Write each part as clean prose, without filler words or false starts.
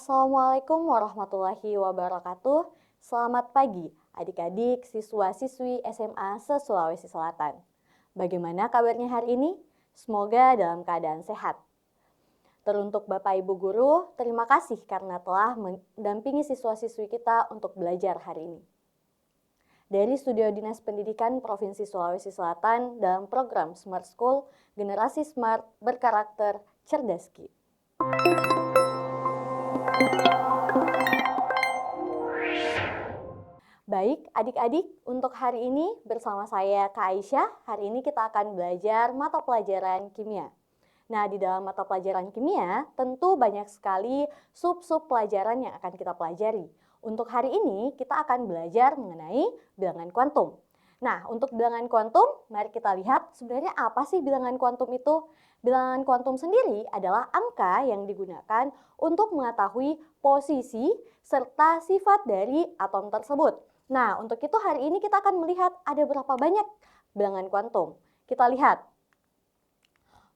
Assalamualaikum warahmatullahi wabarakatuh. Selamat pagi adik-adik siswa-siswi SMA se-Sulawesi Selatan. Bagaimana kabarnya hari ini? Semoga dalam keadaan sehat. Teruntuk Bapak Ibu Guru, terima kasih karena telah mendampingi siswa-siswi kita untuk belajar hari ini. Dari Studio Dinas Pendidikan Provinsi Sulawesi Selatan dalam program Smart School, Generasi Smart Berkarakter Cerdas Ki. Baik, adik-adik, untuk hari ini bersama saya Kak Aisyah, hari ini kita akan belajar mata pelajaran kimia. Nah, di dalam mata pelajaran kimia, tentu banyak sekali sub-sub pelajaran yang akan kita pelajari. Untuk hari ini, kita akan belajar mengenai bilangan kuantum. Nah, untuk bilangan kuantum, mari kita lihat sebenarnya apa sih bilangan kuantum itu? Bilangan kuantum sendiri adalah angka yang digunakan untuk mengetahui posisi serta sifat dari atom tersebut. Nah, untuk itu hari ini kita akan melihat ada berapa banyak bilangan kuantum. Kita lihat.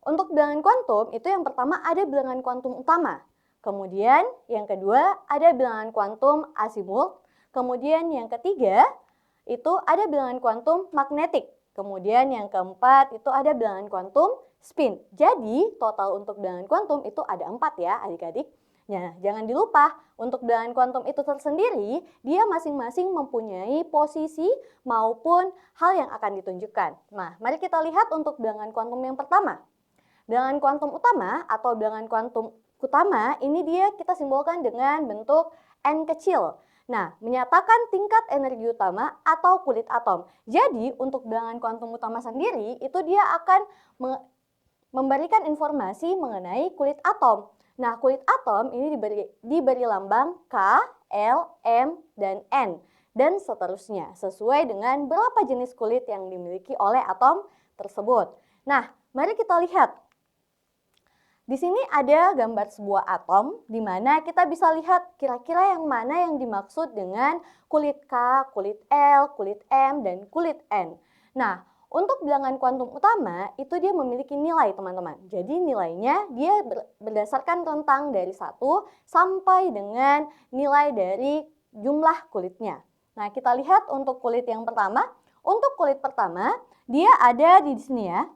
Untuk bilangan kuantum itu yang pertama ada bilangan kuantum utama. Kemudian yang kedua ada bilangan kuantum asimut. Kemudian yang ketiga itu ada bilangan kuantum magnetik. Kemudian yang keempat itu ada bilangan kuantum spin. Jadi total untuk bilangan kuantum itu ada 4 ya adik-adik. Nah, jangan dilupa untuk bilangan kuantum itu tersendiri, dia masing-masing mempunyai posisi maupun hal yang akan ditunjukkan. Nah, mari kita lihat untuk bilangan kuantum yang pertama. Bilangan kuantum utama atau bilangan kuantum utama ini dia kita simbolkan dengan bentuk N kecil. Nah, menyatakan tingkat energi utama atau kulit atom. Jadi, untuk bilangan kuantum utama sendiri itu dia akan memberikan informasi mengenai kulit atom. Nah, kulit atom ini diberi lambang K, L, M, dan N, dan seterusnya, sesuai dengan berapa jenis kulit yang dimiliki oleh atom tersebut. Nah, mari kita lihat. Di sini ada gambar sebuah atom, di mana kita bisa lihat kira-kira yang mana yang dimaksud dengan kulit K, kulit L, kulit M, dan kulit N. Nah, untuk bilangan kuantum utama itu dia memiliki nilai teman-teman. Jadi nilainya dia berdasarkan rentang dari 1 sampai dengan nilai dari jumlah kulitnya. Nah, kita lihat untuk kulit yang pertama. Untuk kulit pertama dia ada di sini ya.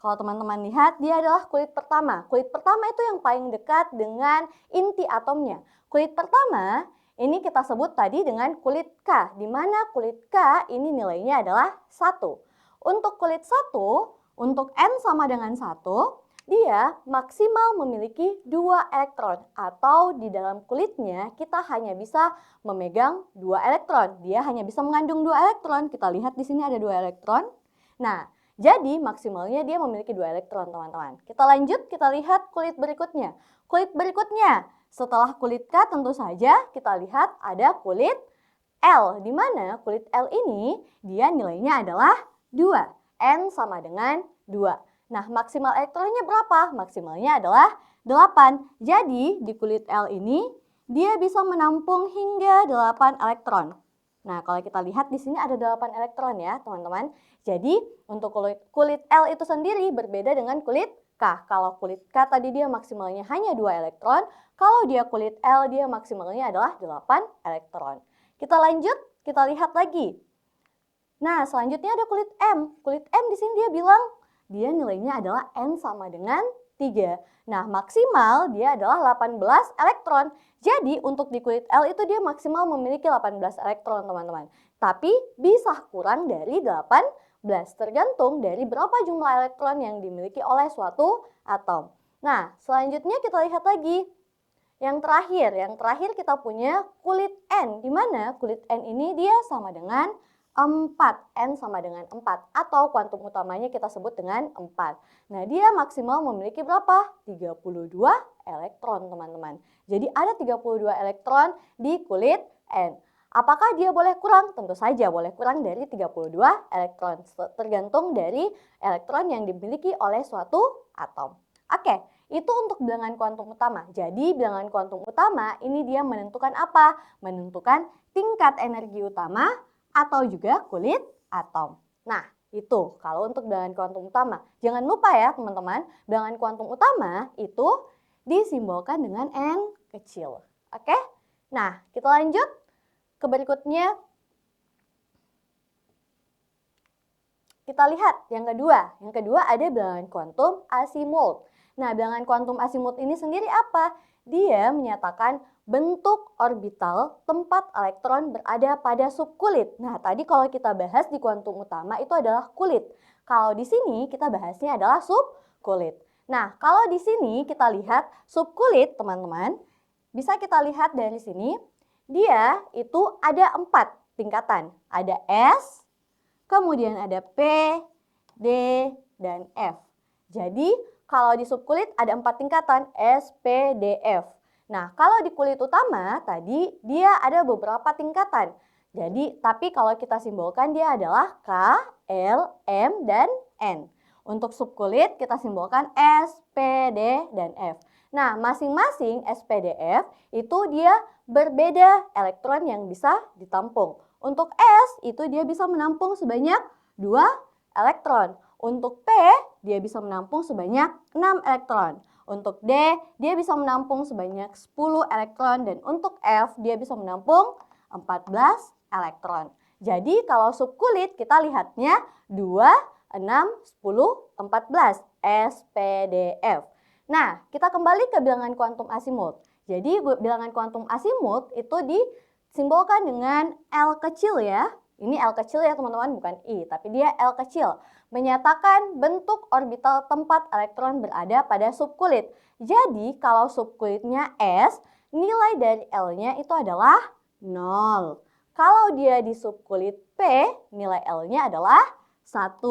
Kalau teman-teman lihat dia adalah kulit pertama. Kulit pertama itu yang paling dekat dengan inti atomnya. Kulit pertama ini kita sebut tadi dengan kulit K, di mana kulit K ini nilainya adalah 1. Untuk kulit 1, untuk N sama dengan 1, dia maksimal memiliki 2 elektron. Atau di dalam kulitnya kita hanya bisa memegang 2 elektron. Dia hanya bisa mengandung 2 elektron. Kita lihat di sini ada 2 elektron. Nah, jadi maksimalnya dia memiliki 2 elektron teman-teman. Kita lanjut, kita lihat kulit berikutnya. Kulit berikutnya, setelah kulit K tentu saja kita lihat ada kulit L. Di mana kulit L ini dia nilainya adalah 2. N sama dengan 2. Nah, maksimal elektronnya berapa? Maksimalnya adalah 8. Jadi, di kulit L ini, dia bisa menampung hingga 8 elektron. Nah, kalau kita lihat di sini ada 8 elektron ya, teman-teman. Jadi, untuk kulit L itu sendiri berbeda dengan kulit K. Kalau kulit K tadi dia maksimalnya hanya 2 elektron. Kalau dia kulit L, dia maksimalnya adalah 8 elektron. Kita lanjut, kita lihat lagi. Nah, selanjutnya ada kulit M. Kulit M di sini dia bilang dia nilainya adalah N sama dengan 3. Nah, maksimal dia adalah 18 elektron. Jadi, untuk di kulit L itu dia maksimal memiliki 18 elektron, teman-teman. Tapi bisa kurang dari 18, tergantung dari berapa jumlah elektron yang dimiliki oleh suatu atom. Nah, selanjutnya kita lihat lagi. Yang terakhir kita punya kulit N. Di mana kulit N ini dia sama dengan 4, N sama dengan 4, atau kuantum utamanya kita sebut dengan 4. Nah, dia maksimal memiliki berapa? 32 elektron, teman-teman. Jadi ada 32 elektron di kulit N. Apakah dia boleh kurang? Tentu saja boleh kurang dari 32 elektron, tergantung dari elektron yang dimiliki oleh suatu atom. Oke, itu untuk bilangan kuantum utama. Jadi bilangan kuantum utama ini dia menentukan apa? Menentukan tingkat energi utama atau juga kulit atom. Nah, itu kalau untuk bilangan kuantum utama. Jangan lupa ya teman-teman, bilangan kuantum utama itu disimbolkan dengan N kecil. Oke? Nah, kita lanjut ke berikutnya. Kita lihat yang kedua. Yang kedua ada bilangan kuantum azimuth. Nah, bilangan kuantum azimuth ini sendiri apa? Dia menyatakan bentuk orbital tempat elektron berada pada subkulit. Nah, tadi kalau kita bahas di kuantum utama itu adalah kulit. Kalau di sini kita bahasnya adalah subkulit. Nah, kalau di sini kita lihat subkulit, teman-teman, bisa kita lihat dari sini, dia itu ada 4 tingkatan. Ada S, kemudian ada P, D, dan F. Jadi, kalau di subkulit ada 4 tingkatan, S, P, D, F. Nah, kalau di kulit utama tadi dia ada beberapa tingkatan. Jadi, tapi kalau kita simbolkan dia adalah K, L, M, dan N. Untuk subkulit kita simbolkan S, P, D, dan F. Nah, masing-masing S, P, D, F itu dia berbeda elektron yang bisa ditampung. Untuk S itu dia bisa menampung sebanyak 2 elektron. Untuk P dia bisa menampung sebanyak 6 elektron. Untuk D dia bisa menampung sebanyak 10 elektron. Dan untuk F dia bisa menampung 14 elektron. Jadi kalau subkulit kita lihatnya 2, 6, 10, 14. S, P, D, F. Nah, kita kembali ke bilangan kuantum azimuth. Jadi bilangan kuantum azimuth itu disimbolkan dengan L kecil ya. Ini L kecil ya teman-teman, bukan I, tapi dia L kecil. Menyatakan bentuk orbital tempat elektron berada pada subkulit. Jadi kalau subkulitnya S, nilai dari L-nya itu adalah 0. Kalau dia di subkulit P, nilai L-nya adalah 1.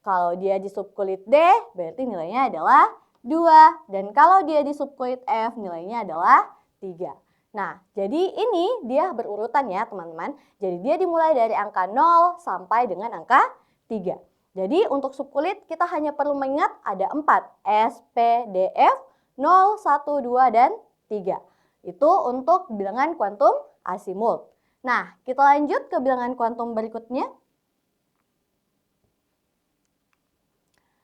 Kalau dia di subkulit D, berarti nilainya adalah 2. Dan kalau dia di subkulit F, nilainya adalah 3. Nah, jadi ini dia berurutan ya teman-teman. Jadi dia dimulai dari angka 0 sampai dengan angka 3. Jadi untuk subkulit kita hanya perlu mengingat ada 4. S, P, D, F, 0, 1, 2, dan 3. Itu untuk bilangan kuantum azimuth. Nah, kita lanjut ke bilangan kuantum berikutnya.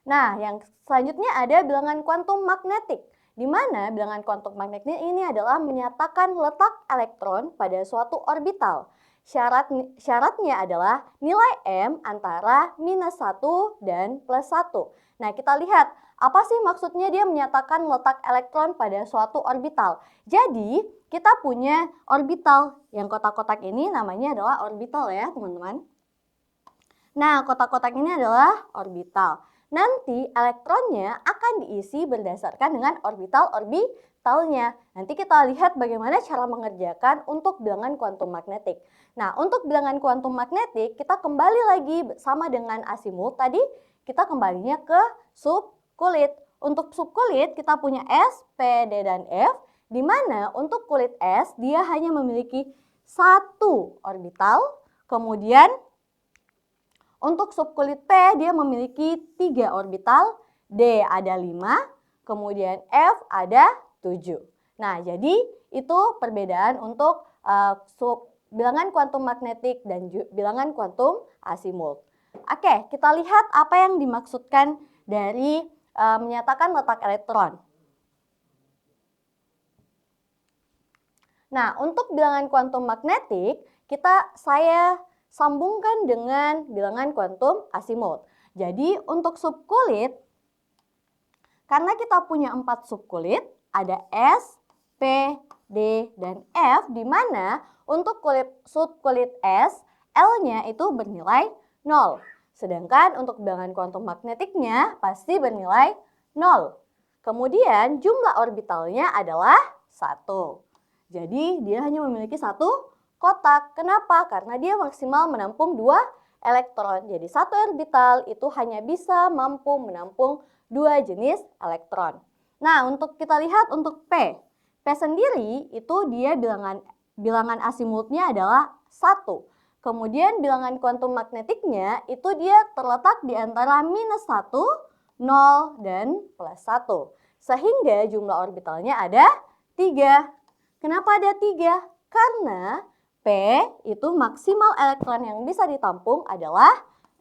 Nah, yang selanjutnya ada bilangan kuantum magnetik. Di mana bilangan kuantum magnetik ini adalah menyatakan letak elektron pada suatu orbital. Syaratnya adalah nilai M antara -1 dan +1. Nah, kita lihat apa sih maksudnya dia menyatakan letak elektron pada suatu orbital. Jadi, kita punya orbital. Yang kotak-kotak ini namanya adalah orbital ya, teman-teman. Nah, kotak-kotak ini adalah orbital. Nanti elektronnya akan diisi berdasarkan dengan orbital-orbitalnya. Nanti kita lihat bagaimana cara mengerjakan untuk bilangan kuantum magnetik. Nah, untuk bilangan kuantum magnetik kita kembali lagi sama dengan azimuth tadi, kita kembalinya ke subkulit. Untuk subkulit kita punya S, P, D, dan F, di mana untuk kulit S dia hanya memiliki 1 orbital, kemudian untuk subkulit P dia memiliki 3 orbital, D ada 5, kemudian F ada 7. Nah, jadi itu perbedaan untuk bilangan kuantum magnetik dan bilangan kuantum azimuth. Oke, kita lihat apa yang dimaksudkan dari menyatakan letak elektron. Nah, untuk bilangan kuantum magnetik, saya sambungkan dengan bilangan kuantum azimuth. Jadi untuk subkulit, karena kita punya 4 subkulit, ada S, P, D, dan F, di mana untuk subkulit S, L-nya itu bernilai 0. Sedangkan untuk bilangan kuantum magnetiknya pasti bernilai 0. Kemudian jumlah orbitalnya adalah 1. Jadi dia hanya memiliki 1 kotak. Kenapa? Karena dia maksimal menampung 2 elektron. Jadi satu orbital itu hanya bisa mampu menampung 2 jenis elektron. Nah, untuk kita lihat untuk P. P sendiri itu dia bilangan azimuthnya adalah 1. Kemudian bilangan kuantum magnetiknya itu dia terletak di antara -1, 0, dan +1. Sehingga jumlah orbitalnya ada 3. Kenapa ada 3? Karena P itu maksimal elektron yang bisa ditampung adalah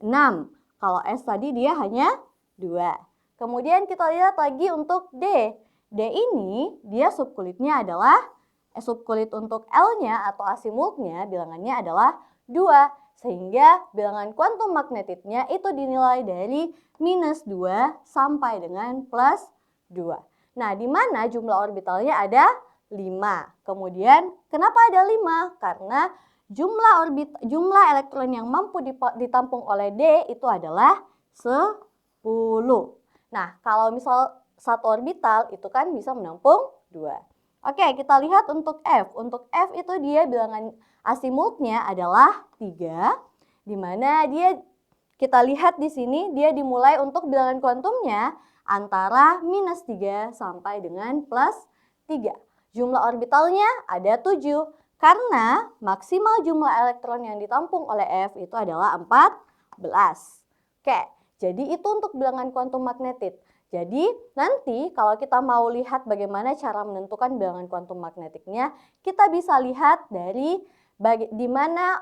6. Kalau S tadi dia hanya 2. Kemudian kita lihat lagi untuk D. D ini dia subkulitnya adalah subkulit untuk L-nya atau asimultnya bilangannya adalah 2. Sehingga bilangan kuantum magnetiknya itu dinilai dari -2 sampai dengan +2. Nah, di mana jumlah orbitalnya ada 5. Kemudian, kenapa ada 5? Karena jumlah elektron yang mampu ditampung oleh D itu adalah 10. Nah, kalau misal satu orbital itu kan bisa menampung 2. Oke, kita lihat untuk F. Untuk F itu dia bilangan asimultnya adalah 3, di mana kita lihat di sini dia dimulai untuk bilangan kuantumnya antara -3 sampai dengan +3. Jumlah orbitalnya ada 7, karena maksimal jumlah elektron yang ditampung oleh F itu adalah 14. Oke, jadi itu untuk bilangan kuantum magnetik. Jadi nanti kalau kita mau lihat bagaimana cara menentukan bilangan kuantum magnetiknya, kita bisa lihat dari di mana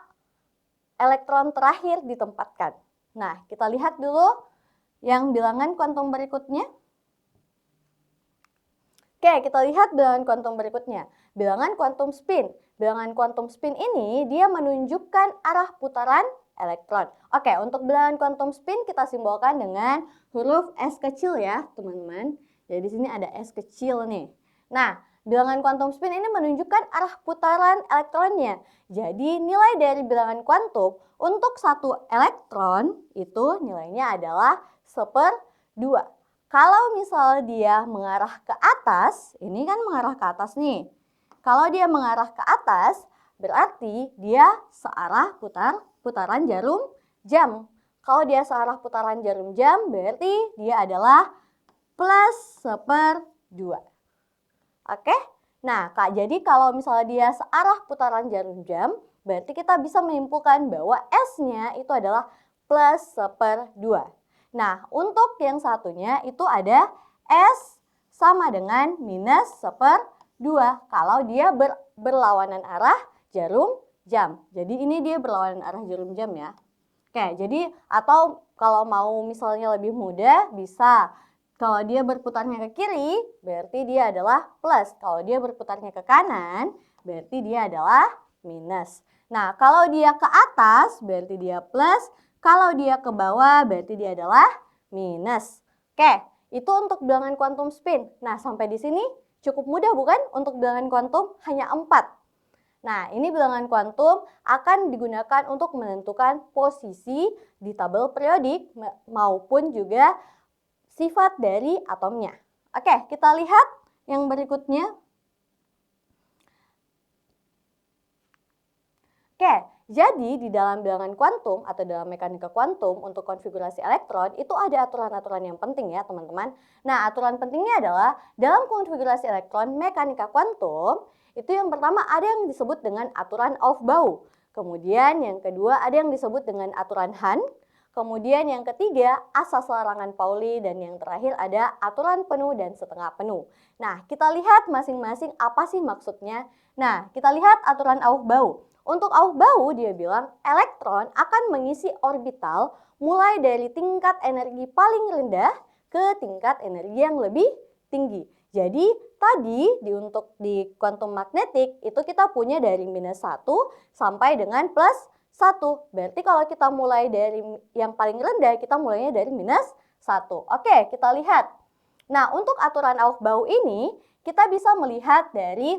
elektron terakhir ditempatkan. Nah, kita lihat dulu yang bilangan kuantum berikutnya. Oke, kita lihat bilangan kuantum berikutnya. Bilangan kuantum spin. Bilangan kuantum spin ini dia menunjukkan arah putaran elektron. Oke, untuk bilangan kuantum spin kita simbolkan dengan huruf S kecil ya, teman-teman. Jadi di sini ada S kecil nih. Nah, bilangan kuantum spin ini menunjukkan arah putaran elektronnya. Jadi nilai dari bilangan kuantum untuk satu elektron itu nilainya adalah 1/2. Kalau misal dia mengarah ke atas, ini kan mengarah ke atas nih. Kalau dia mengarah ke atas, berarti dia searah putaran jarum jam. Kalau dia searah putaran jarum jam, berarti dia adalah +1/2. Oke? Nah, Kak, jadi kalau misalnya dia searah putaran jarum jam, berarti kita bisa menyimpulkan bahwa S-nya itu adalah +1/2. Nah, untuk yang satunya itu ada S sama dengan -1/2 kalau dia berlawanan arah jarum jam. Jadi ini dia berlawanan arah jarum jam ya. Oke, jadi atau kalau mau misalnya lebih mudah bisa kalau dia berputarnya ke kiri berarti dia adalah plus. Kalau dia berputarnya ke kanan berarti dia adalah minus. Nah, kalau dia ke atas berarti dia plus. Kalau dia ke bawah berarti dia adalah minus. Oke, itu untuk bilangan kuantum spin. Nah, sampai di sini cukup mudah bukan? Untuk bilangan kuantum hanya 4. Nah, ini bilangan kuantum akan digunakan untuk menentukan posisi di tabel periodik maupun juga sifat dari atomnya. Oke, kita lihat yang berikutnya. Oke, jadi di dalam bilangan kuantum atau dalam mekanika kuantum untuk konfigurasi elektron itu ada aturan-aturan yang penting ya teman-teman. Nah, aturan pentingnya adalah dalam konfigurasi elektron mekanika kuantum itu yang pertama ada yang disebut dengan aturan Aufbau. Kemudian yang kedua ada yang disebut dengan aturan Hahn. Kemudian yang ketiga asas larangan Pauli dan yang terakhir ada aturan penuh dan setengah penuh. Nah, kita lihat masing-masing apa sih maksudnya. Nah, kita lihat aturan Aufbau. Untuk Aufbau dia bilang elektron akan mengisi orbital mulai dari tingkat energi paling rendah ke tingkat energi yang lebih tinggi. Jadi tadi untuk di kuantum magnetik itu kita punya dari -1 sampai dengan +1. Berarti kalau kita mulai dari yang paling rendah kita mulainya dari -1. Oke, kita lihat. Nah, untuk aturan Aufbau ini kita bisa melihat dari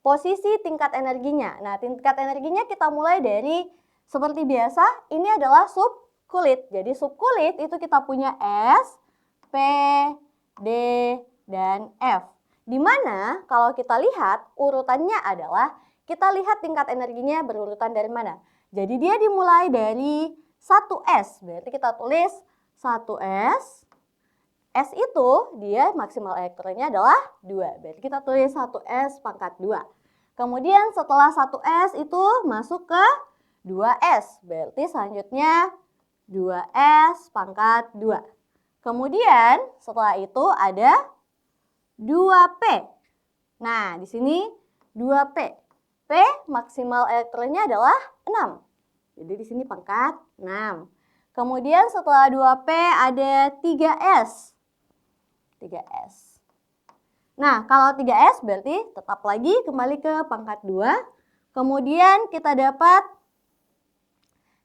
posisi tingkat energinya. Nah, tingkat energinya kita mulai dari seperti biasa, ini adalah subkulit. Jadi subkulit itu kita punya S, P, D, dan F. Di mana kalau kita lihat urutannya adalah kita lihat tingkat energinya berurutan dari mana. Jadi dia dimulai dari 1S. Berarti kita tulis 1S. S itu dia maksimal elektronnya adalah 2. Berarti kita tulis 1S pangkat 2. Kemudian setelah 1S itu masuk ke 2S. Berarti selanjutnya 2S pangkat 2. Kemudian setelah itu ada 2P. Nah, di sini 2P. P maksimal elektronnya adalah 6. Jadi di sini pangkat 6. Kemudian setelah 2P ada 3S. 3S. Nah, kalau 3S berarti tetap lagi kembali ke pangkat 2. Kemudian kita dapat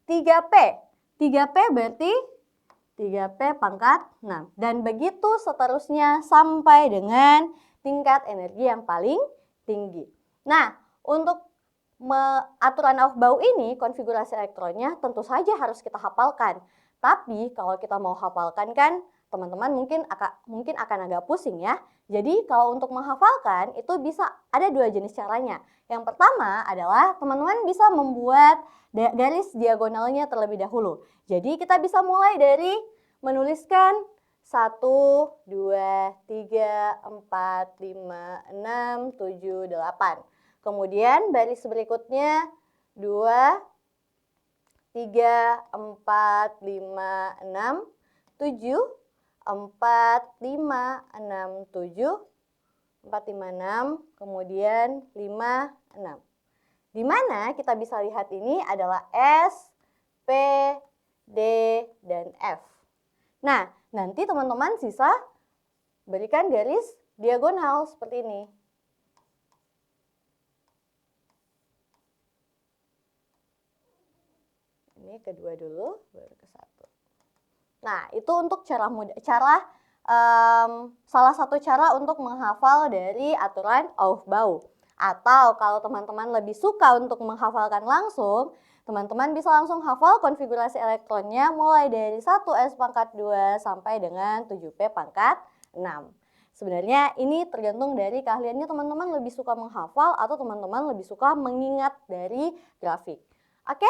3P. 3P berarti 3P pangkat 6. Dan begitu seterusnya sampai dengan tingkat energi yang paling tinggi. Nah, untuk aturan Aufbau ini, konfigurasi elektronnya tentu saja harus kita hafalkan. Tapi kalau kita mau hafalkan kan teman-teman mungkin akan agak pusing ya. Jadi kalau untuk menghafalkan itu bisa ada dua jenis caranya. Yang pertama adalah teman-teman bisa membuat garis diagonalnya terlebih dahulu. Jadi kita bisa mulai dari menuliskan 1, 2, 3, 4, 5, 6, 7, 8. Kemudian baris berikutnya 2, 3, 4, 5, 6, 7, 4, 5, 6, 7, 4, 5, 6, kemudian 5, 6. Di mana kita bisa lihat ini adalah S, P, D, dan F. Nah, nanti teman-teman sisa berikan garis diagonal seperti ini. Ini kedua dulu, baru ke satu. Nah, itu untuk salah satu cara untuk menghafal dari aturan Aufbau. Atau kalau teman-teman lebih suka untuk menghafalkan langsung, teman-teman bisa langsung hafal konfigurasi elektronnya mulai dari 1S pangkat 2 sampai dengan 7P pangkat 6. Sebenarnya ini tergantung dari keahliannya teman-teman lebih suka menghafal atau teman-teman lebih suka mengingat dari grafik. Oke?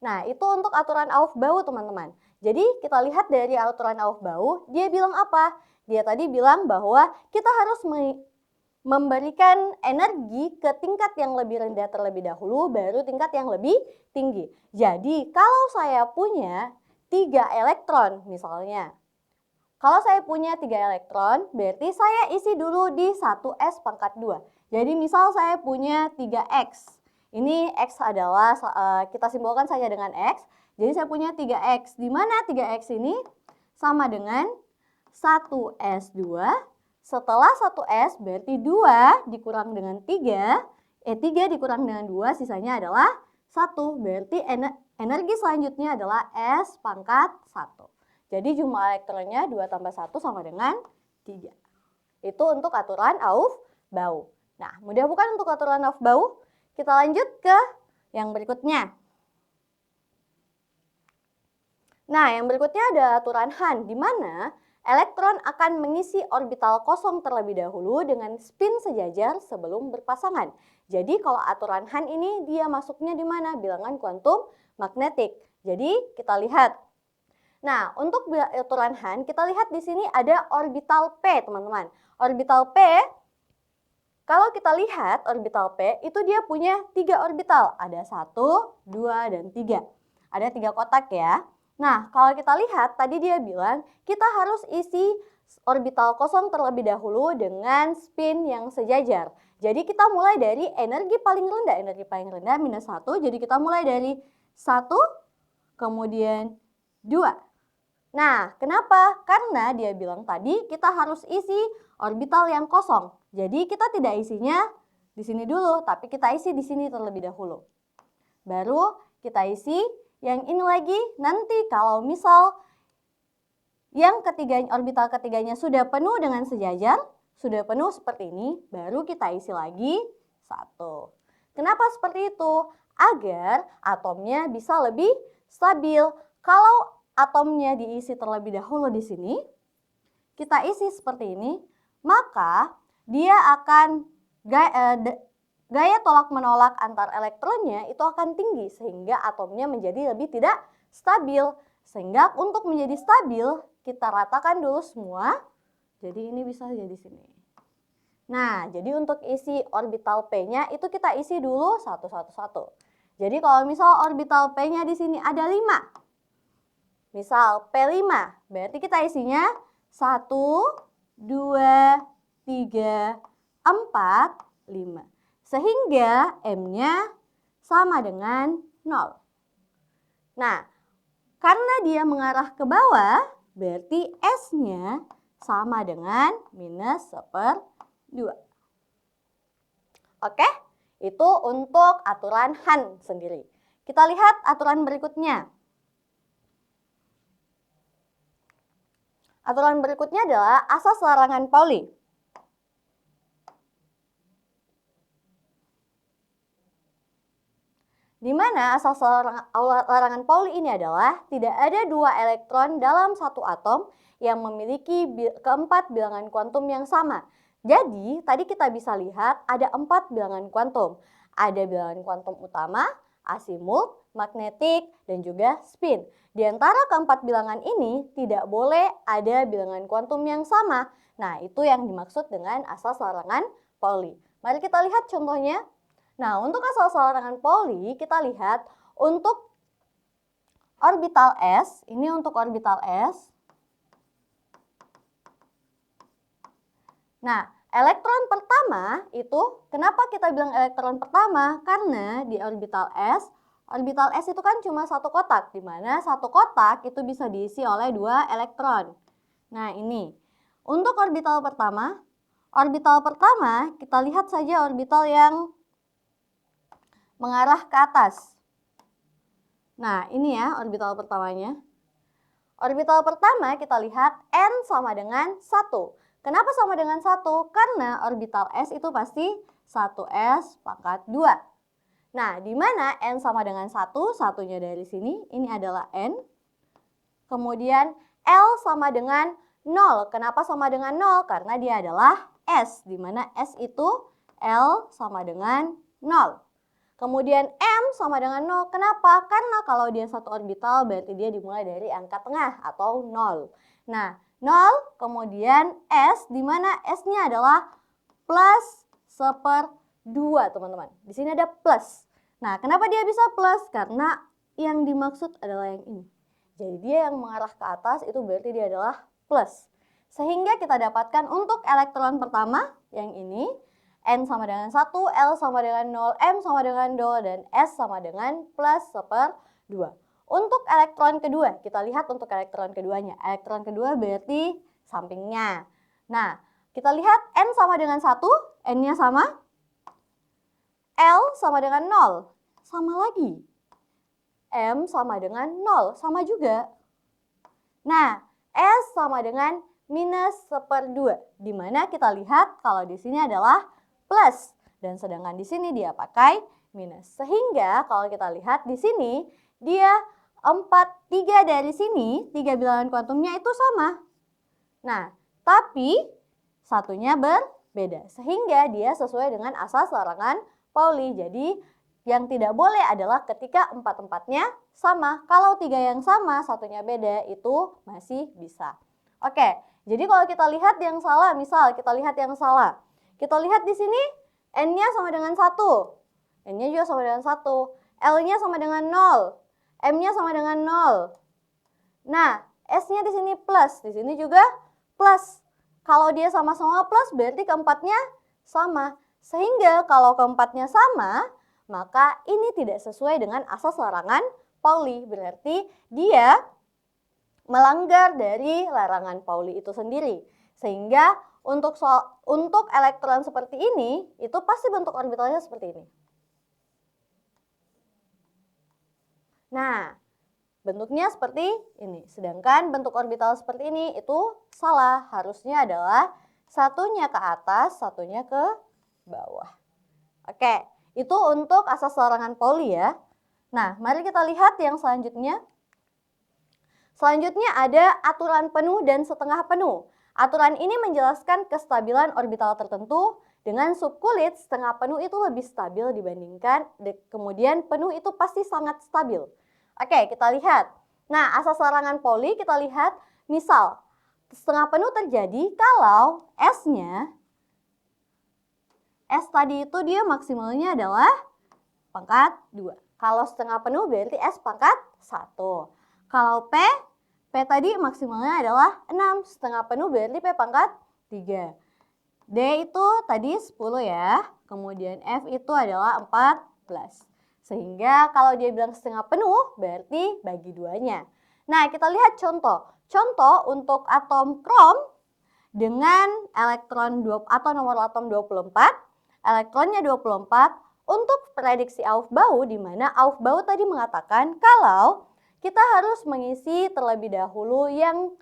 Nah, itu untuk aturan Aufbau teman-teman. Jadi kita lihat dari aturan Aufbau, dia bilang apa? Dia tadi bilang bahwa kita harus memberikan energi ke tingkat yang lebih rendah terlebih dahulu, baru tingkat yang lebih tinggi. Jadi kalau saya punya 3 elektron misalnya, kalau saya punya 3 elektron, berarti saya isi dulu di 1S pangkat 2. Jadi misal saya punya 3X. Ini X adalah, kita simbolkan saja dengan X. Jadi saya punya 3X. Di mana 3X ini sama dengan 1S2. Setelah 1S berarti 2 dikurang dengan 3. 3 dikurang dengan 2 sisanya adalah 1. Berarti energi selanjutnya adalah S pangkat 1. Jadi jumlah elektronnya 2 tambah 1 sama dengan 3. Itu untuk aturan Aufbau. Nah, mudah bukan untuk aturan Aufbau? Kita lanjut ke yang berikutnya. Nah, yang berikutnya ada aturan Han, di mana elektron akan mengisi orbital kosong terlebih dahulu dengan spin sejajar sebelum berpasangan. Jadi kalau aturan Han ini dia masuknya di mana? Bilangan kuantum magnetik. Jadi kita lihat. Nah, untuk aturan Han kita lihat di sini ada orbital P, teman-teman. Orbital P, kalau kita lihat orbital P itu dia punya 3 orbital. Ada 1, 2, dan 3. Ada 3 kotak ya. Nah, kalau kita lihat tadi dia bilang kita harus isi orbital kosong terlebih dahulu dengan spin yang sejajar. Jadi kita mulai dari energi paling rendah minus 1. Jadi kita mulai dari 1, kemudian 2. Nah, kenapa? Karena dia bilang tadi kita harus isi orbital yang kosong. Jadi kita tidak isinya di sini dulu, tapi kita isi di sini terlebih dahulu. Baru kita isi yang ini lagi. Nanti kalau misal yang orbital ketiganya sudah penuh dengan sejajar, sudah penuh seperti ini, baru kita isi lagi 1. Kenapa seperti itu? Agar atomnya bisa lebih stabil. Kalau atomnya diisi terlebih dahulu di sini, kita isi seperti ini, maka dia akan gaya tolak-menolak antar elektronnya itu akan tinggi sehingga atomnya menjadi lebih tidak stabil. Sehingga untuk menjadi stabil, kita ratakan dulu semua. Jadi ini bisa jadi sini. Nah, jadi untuk isi orbital P-nya itu kita isi dulu satu-satu. Jadi kalau misal orbital P-nya di sini ada 5. Misal P5, berarti kita isinya 1, 2, 3, 4, 5. Sehingga M-nya sama dengan 0. Nah, karena dia mengarah ke bawah, berarti S-nya sama dengan minus 1/4. 2. Oke, itu untuk aturan Han sendiri. Kita lihat aturan berikutnya. Aturan berikutnya adalah asas larangan Pauli. Di mana asas larangan Pauli ini adalah tidak ada dua elektron dalam satu atom yang memiliki keempat bilangan kuantum yang sama. Jadi, tadi kita bisa lihat ada 4 bilangan kuantum. Ada bilangan kuantum utama, asimut, magnetik, dan juga spin. Di antara keempat bilangan ini tidak boleh ada bilangan kuantum yang sama. Nah, itu yang dimaksud dengan asas larangan Pauli. Mari kita lihat contohnya. Nah, untuk asas larangan Pauli, kita lihat untuk orbital S, ini untuk orbital S. Nah, elektron pertama itu, kenapa kita bilang elektron pertama? Karena di orbital S itu kan cuma satu kotak, di mana satu kotak itu bisa diisi oleh 2 elektron. Nah, ini. Untuk orbital pertama kita lihat saja orbital yang mengarah ke atas. Nah, ini ya orbital pertamanya. Orbital pertama kita lihat N sama dengan 1. Kenapa sama dengan 1? Karena orbital S itu pasti 1S pangkat 2. Nah, di mana N sama dengan 1, satunya dari sini, ini adalah N. Kemudian L sama dengan 0. Kenapa sama dengan 0? Karena dia adalah S, di mana S itu L sama dengan 0. Kemudian M sama dengan 0. Kenapa? Karena kalau dia satu orbital berarti dia dimulai dari angka tengah atau 0. Nah, 0 kemudian S, di mana S-nya adalah plus 1/2, teman-teman. Di sini ada plus. Nah, kenapa dia bisa plus? Karena yang dimaksud adalah yang ini. Jadi dia yang mengarah ke atas itu berarti dia adalah plus. Sehingga kita dapatkan untuk elektron pertama yang ini, N sama dengan 1, L sama dengan 0, M sama dengan 0, dan S sama dengan plus 1/2. Untuk elektron kedua, kita lihat untuk elektron keduanya. Elektron kedua berarti sampingnya. Nah, kita lihat N sama dengan 1, N-nya sama. L sama dengan 0, sama lagi. M sama dengan 0, sama juga. Nah, S sama dengan minus 1/2, di mana kita lihat kalau di sini adalah plus, dan sedangkan di sini dia pakai minus. Sehingga kalau kita lihat di sini dia 3 dari sini, 3 bilangan kuantumnya itu sama. Nah, tapi satunya berbeda. Sehingga dia sesuai dengan asas larangan Pauli. Jadi yang tidak boleh adalah ketika 4-4-nya sama. Kalau 3 yang sama, satunya beda, itu masih bisa. Oke, jadi kalau kita lihat yang salah, misal kita lihat yang salah. Kita lihat di sini N-nya sama dengan 1. N-nya juga sama dengan 1. L-nya sama dengan 0. M-nya sama dengan 0. Nah, S-nya di sini plus. Di sini juga plus. Kalau dia sama-sama plus, berarti keempatnya sama. Sehingga kalau keempatnya sama, maka ini tidak sesuai dengan asas larangan Pauli. Berarti dia melanggar dari larangan Pauli itu sendiri. Sehingga untuk elektron seperti ini, itu pasti bentuk orbitalnya seperti ini. Nah, bentuknya seperti ini. Sedangkan bentuk orbital seperti ini itu salah. Harusnya adalah satunya ke atas, satunya ke bawah. Oke, itu untuk asas larangan Pauli ya. Nah, mari kita lihat yang selanjutnya. Selanjutnya ada aturan penuh dan setengah penuh. Aturan ini menjelaskan kestabilan orbital tertentu dengan subkulit setengah penuh itu lebih stabil dibandingkan kemudian penuh itu pasti sangat stabil. Oke, kita lihat. Nah, asas larangan Pauli kita lihat misal setengah penuh terjadi kalau S tadi itu dia maksimalnya adalah pangkat 2. Kalau setengah penuh berarti S pangkat 1. Kalau P tadi maksimalnya adalah 6, setengah penuh berarti P pangkat 3. D itu tadi 10 ya, kemudian F itu adalah 14. Sehingga kalau dia bilang setengah penuh berarti bagi duanya. Nah, kita lihat contoh. Contoh untuk atom krom dengan elektron atau nomor atom 24, elektronnya 24, untuk prediksi Aufbau, di mana Aufbau tadi mengatakan kalau kita harus mengisi terlebih dahulu yang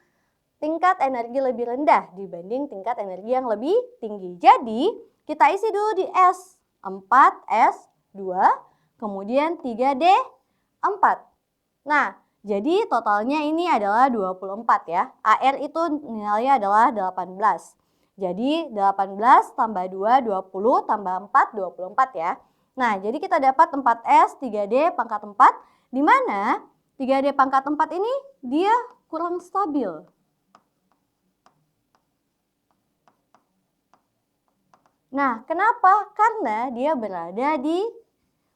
tingkat energi lebih rendah dibanding tingkat energi yang lebih tinggi. Jadi, kita isi dulu di S, 4S2, kemudian 3D4. Nah, jadi totalnya ini adalah 24 ya. AR itu nilainya adalah 18. Jadi 18 tambah 2, 20, tambah 4, 24 ya. Nah, jadi kita dapat 4S, 3D pangkat 4, di mana 3D pangkat 4 ini dia kurang stabil. Nah, kenapa? Karena dia berada di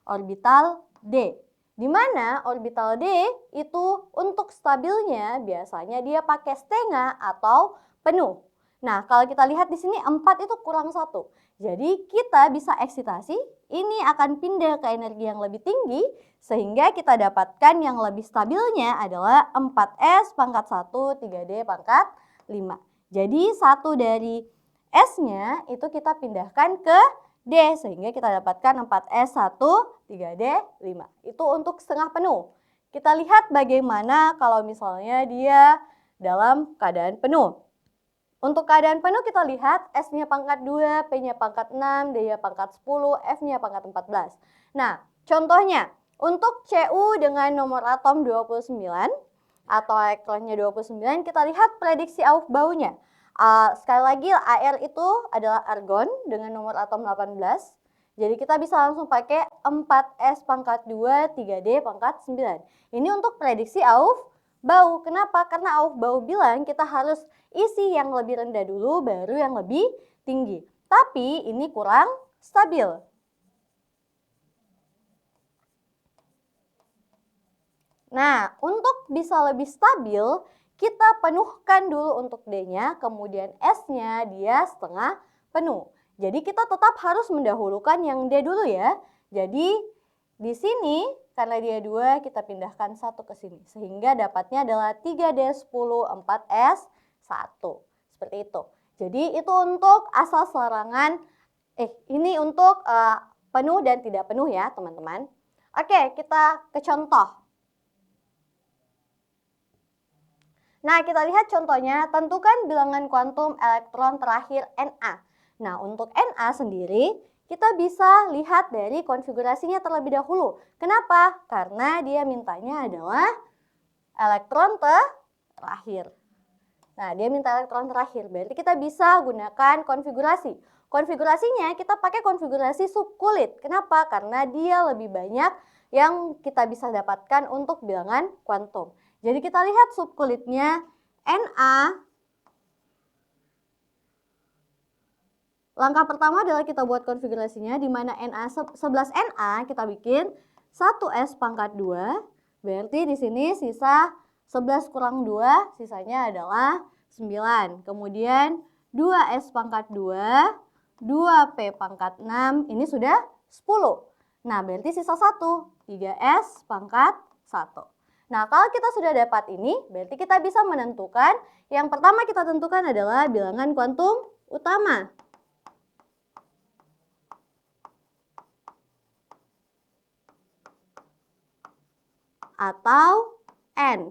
orbital D. Di mana orbital D itu untuk stabilnya biasanya dia pakai setengah atau penuh. Nah, kalau kita lihat di sini 4 itu kurang 1. Jadi kita bisa eksitasi, ini akan pindah ke energi yang lebih tinggi sehingga kita dapatkan yang lebih stabilnya adalah 4S pangkat 1, 3D pangkat 5. Jadi satu dari S-nya itu kita pindahkan ke D sehingga kita dapatkan 4S1, 3D, 5. Itu untuk setengah penuh. Kita lihat bagaimana kalau misalnya dia dalam keadaan penuh. Untuk keadaan penuh kita lihat S-nya pangkat 2, P-nya pangkat 6, D-nya pangkat 10, F-nya pangkat 14. Nah, contohnya untuk Cu dengan nomor atom 29 atau elektronnya 29, kita lihat prediksi Aufbau-nya. Sekali lagi AR itu adalah argon dengan nomor atom 18. Jadi kita bisa langsung pakai 4S pangkat 2, 3D pangkat 9. Ini untuk prediksi Aufbau. Kenapa? Karena Aufbau bilang kita harus isi yang lebih rendah dulu baru yang lebih tinggi. Tapi ini kurang stabil. Nah, untuk bisa lebih stabil, kita penuhkan dulu untuk D-nya, kemudian S-nya dia setengah penuh. Jadi kita tetap harus mendahulukan yang D dulu ya. Jadi di sini karena dia 2 kita pindahkan 1 ke sini. Sehingga dapatnya adalah 3D10 4S1. Seperti itu. Jadi itu untuk asas larangan, ini untuk penuh dan tidak penuh ya teman-teman. Oke, kita ke contoh. Nah, kita lihat contohnya, tentukan bilangan kuantum elektron terakhir Na. Nah, untuk Na sendiri, kita bisa lihat dari konfigurasinya terlebih dahulu. Kenapa? Karena dia mintanya adalah elektron terakhir. Nah, dia minta elektron terakhir, berarti kita bisa gunakan konfigurasi. Konfigurasinya kita pakai konfigurasi subkulit. Kenapa? Karena dia lebih banyak yang kita bisa dapatkan untuk bilangan kuantum. Jadi kita lihat subkulitnya Na. Langkah pertama adalah kita buat konfigurasinya di mana Na 11 Na kita bikin 1S pangkat 2. Berarti di sini sisa 11 kurang 2, sisanya adalah 9. Kemudian 2S pangkat 2, 2P pangkat 6, ini sudah 10. Nah, berarti sisa 1, 3S pangkat 1. Nah, kalau kita sudah dapat ini, berarti kita bisa menentukan, yang pertama kita tentukan adalah bilangan kuantum utama. Atau N.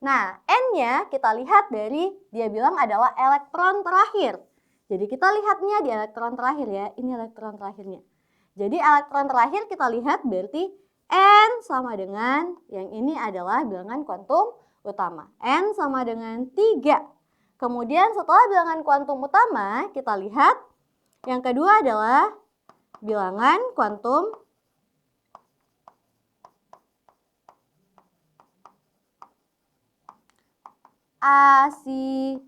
Nah, N-nya kita lihat dari, dia bilang adalah elektron terakhir. Jadi kita lihatnya di elektron terakhir ya, ini elektron terakhirnya. Jadi elektron terakhir kita lihat berarti N sama dengan, yang ini adalah bilangan kuantum utama. N sama dengan 3. Kemudian setelah bilangan kuantum utama, kita lihat yang kedua adalah bilangan kuantum asimut.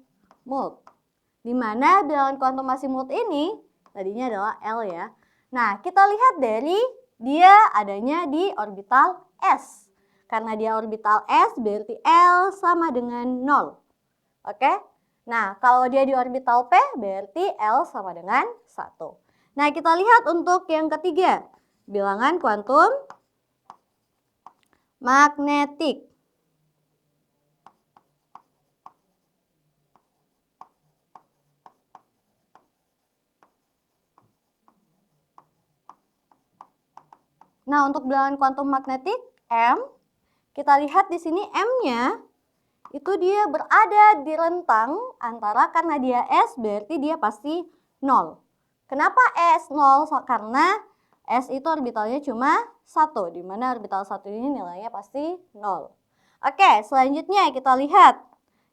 Di mana bilangan kuantum asimut ini tadinya adalah L ya. Nah, kita lihat dari dia adanya di orbital S. Karena dia orbital S berarti L sama dengan 0. Oke? Nah, kalau dia di orbital P berarti L sama dengan 1. Nah, kita lihat untuk yang ketiga. Bilangan kuantum magnetik. Nah, untuk bilangan kuantum magnetik M, kita lihat di sini M-nya itu dia berada di rentang antara, karena dia S berarti dia pasti 0. Kenapa S 0? Karena S itu orbitalnya cuma 1, di mana orbital 1 ini nilainya pasti 0. Oke, selanjutnya kita lihat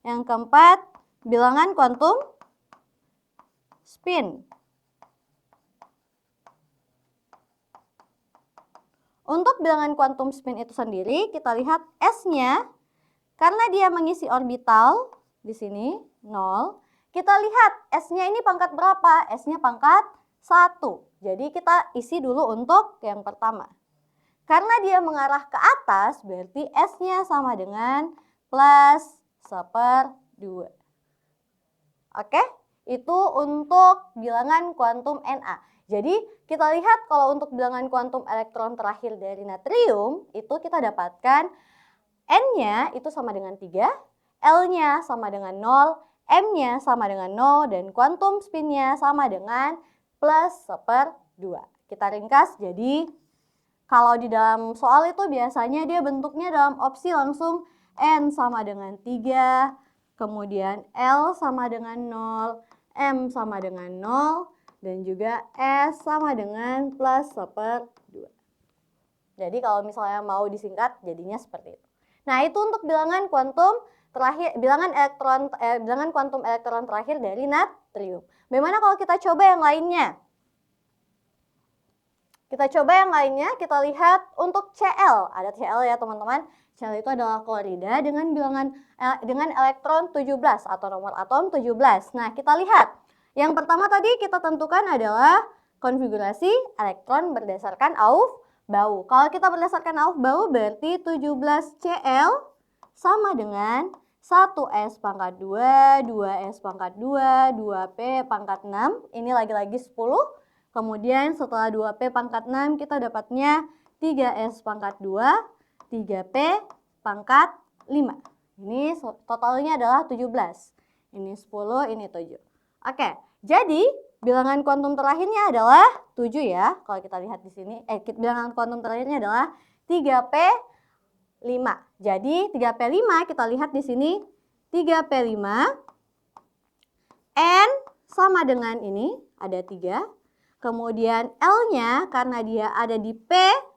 yang keempat, bilangan kuantum spin. Untuk bilangan kuantum spin itu sendiri, kita lihat S-nya, karena dia mengisi orbital di sini 0, kita lihat S-nya ini pangkat berapa? S-nya pangkat 1. Jadi kita isi dulu untuk yang pertama. Karena dia mengarah ke atas, berarti S-nya sama dengan plus 1/2. Oke, itu untuk bilangan kuantum Na. Jadi kita lihat kalau untuk bilangan kuantum elektron terakhir dari natrium, itu kita dapatkan N-nya itu sama dengan 3, L-nya sama dengan 0, M-nya sama dengan 0, dan kuantum spin-nya sama dengan plus 1/2. Kita ringkas, jadi kalau di dalam soal itu biasanya dia bentuknya dalam opsi langsung N sama dengan 3, kemudian L sama dengan 0, M sama dengan 0, dan juga S sama dengan plus 1/2. Jadi kalau misalnya mau disingkat jadinya seperti itu. Nah, itu untuk bilangan kuantum terakhir, bilangan kuantum elektron terakhir dari natrium. Bagaimana kalau kita coba yang lainnya? Kita coba yang lainnya, kita lihat untuk Cl. Ada Cl ya teman-teman. Cl itu adalah klorida dengan dengan elektron 17 atau nomor atom 17. Nah, kita lihat. Yang pertama tadi kita tentukan adalah konfigurasi elektron berdasarkan Aufbau. Kalau kita berdasarkan Aufbau berarti 17Cl sama dengan 1S pangkat 2, 2S pangkat 2, 2P pangkat 6. Ini lagi-lagi 10. Kemudian setelah 2P pangkat 6 kita dapatnya 3S pangkat 2, 3P pangkat 5. Ini totalnya adalah 17. Ini 10, ini 7. Oke, jadi bilangan kuantum terakhirnya adalah 7 ya. Kalau kita lihat di sini, bilangan kuantum terakhirnya adalah 3P5. Jadi 3P5 kita lihat di sini 3P5 N sama dengan ini ada 3. Kemudian L-nya karena dia ada di P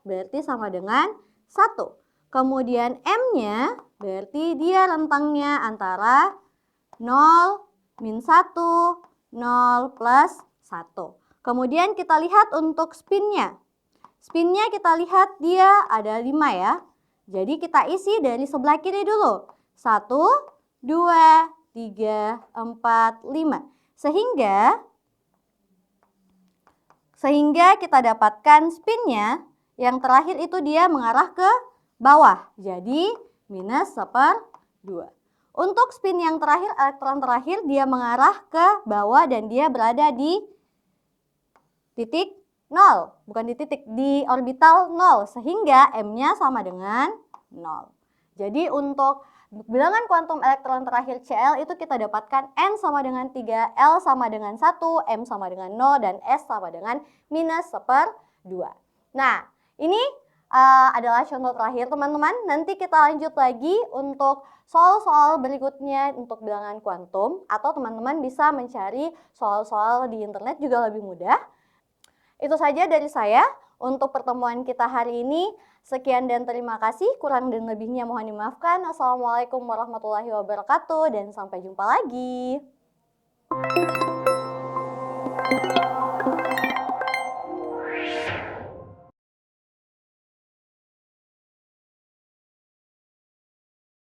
berarti sama dengan 1. Kemudian M-nya berarti dia rentangnya antara 0, min 1, 0, plus 1. Kemudian kita lihat untuk spin-nya. Spin-nya kita lihat dia ada 5 ya. Jadi kita isi dari sebelah kiri dulu. 1, 2, 3, 4, 5. Sehingga kita dapatkan spin-nya yang terakhir itu dia mengarah ke bawah. Jadi minus 1/2. Untuk spin yang terakhir, elektron terakhir dia mengarah ke bawah dan dia berada di titik 0. Bukan di titik, di orbital 0. Sehingga M-nya sama dengan 0. Jadi untuk bilangan kuantum elektron terakhir Cl itu kita dapatkan N sama dengan 3, L sama dengan 1, M sama dengan 0, dan S sama dengan minus 1/2. Nah, ini adalah contoh terakhir teman-teman. Nanti kita lanjut lagi untuk soal-soal berikutnya untuk bilangan kuantum. Atau teman-teman bisa mencari soal-soal di internet juga lebih mudah. Itu saja dari saya untuk pertemuan kita hari ini. Sekian dan terima kasih. Kurang dan lebihnya mohon dimaafkan. Assalamualaikum warahmatullahi wabarakatuh dan sampai jumpa lagi.